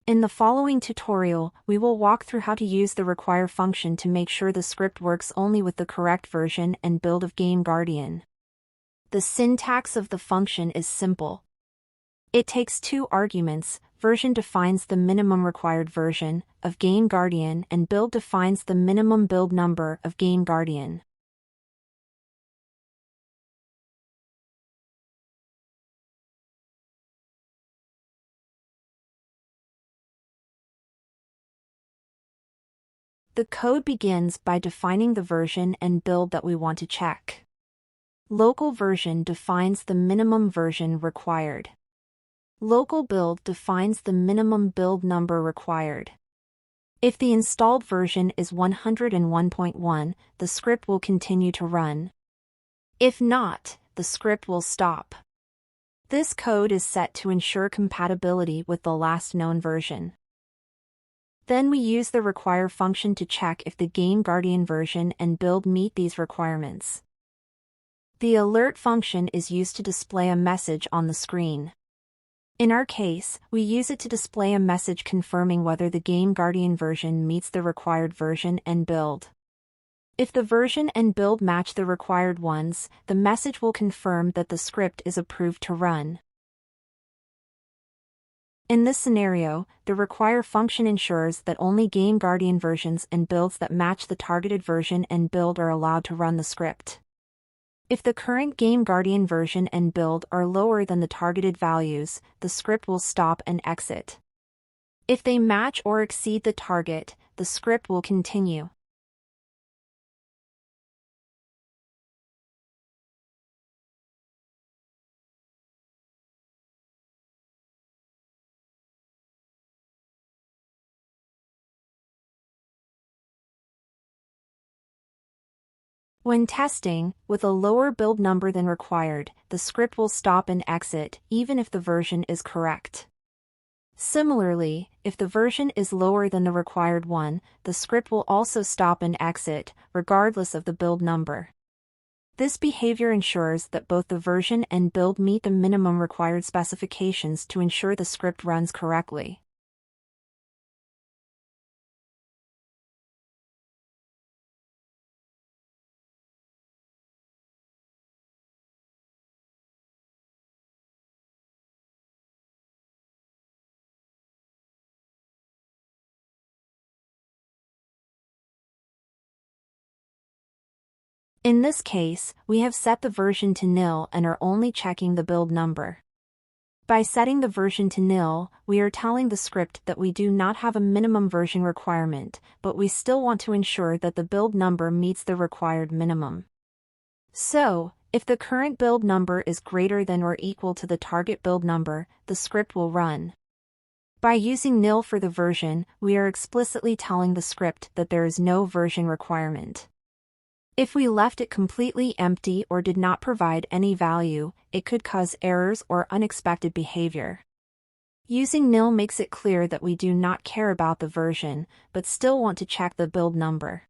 In the following tutorial, we will walk through how to use the require function to make sure the script works only with the correct version and build of GameGuardian. The syntax of the function is simple. It takes two arguments. Version defines the minimum required version of GameGuardian and build defines the minimum build number of GameGuardian. The code begins by defining the version and build that we want to check. Local version defines the minimum version required. Local build defines the minimum build number required. If the installed version is 101.1, the script will continue to run. If not, the script will stop. This code is set to ensure compatibility with the last known version. Then we use the require function to check if the GameGuardian version and build meet these requirements. The alert function is used to display a message on the screen. In our case, we use it to display a message confirming whether the GameGuardian version meets the required version and build. If the version and build match the required ones, the message will confirm that the script is approved to run. In this scenario, the require function ensures that only GameGuardian versions and builds that match the targeted version and build are allowed to run the script. If the current GameGuardian version and build are lower than the targeted values, the script will stop and exit. If they match or exceed the target, the script will continue. When testing, with a lower build number than required, the script will stop and exit, even if the version is correct. Similarly, if the version is lower than the required one, the script will also stop and exit, regardless of the build number. This behavior ensures that both the version and build meet the minimum required specifications to ensure the script runs correctly. In this case, we have set the version to nil and are only checking the build number. By setting the version to nil, we are telling the script that we do not have a minimum version requirement, but we still want to ensure that the build number meets the required minimum. So, if the current build number is greater than or equal to the target build number, the script will run. By using nil for the version, we are explicitly telling the script that there is no version requirement. If we left it completely empty or did not provide any value, it could cause errors or unexpected behavior. Using nil makes it clear that we do not care about the version, but still want to check the build number.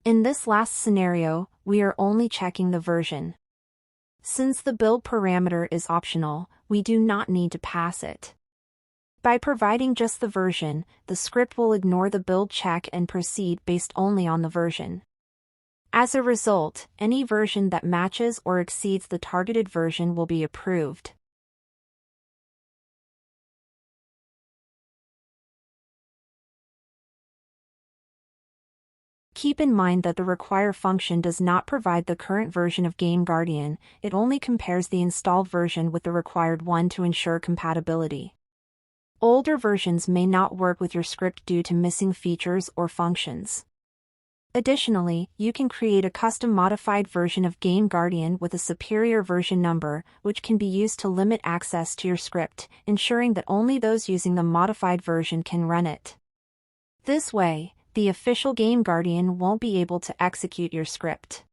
In this last scenario, we are only checking the version. Since the build parameter is optional, we do not need to pass it. By providing just the version, the script will ignore the build check and proceed based only on the version. As a result, any version that matches or exceeds the targeted version will be approved. Keep in mind that the require function does not provide the current version of GameGuardian, it only compares the installed version with the required one to ensure compatibility. Older versions may not work with your script due to missing features or functions. Additionally, you can create a custom modified version of GameGuardian with a superior version number, which can be used to limit access to your script, ensuring that only those using the modified version can run it. This way, the official GameGuardian won't be able to execute your script.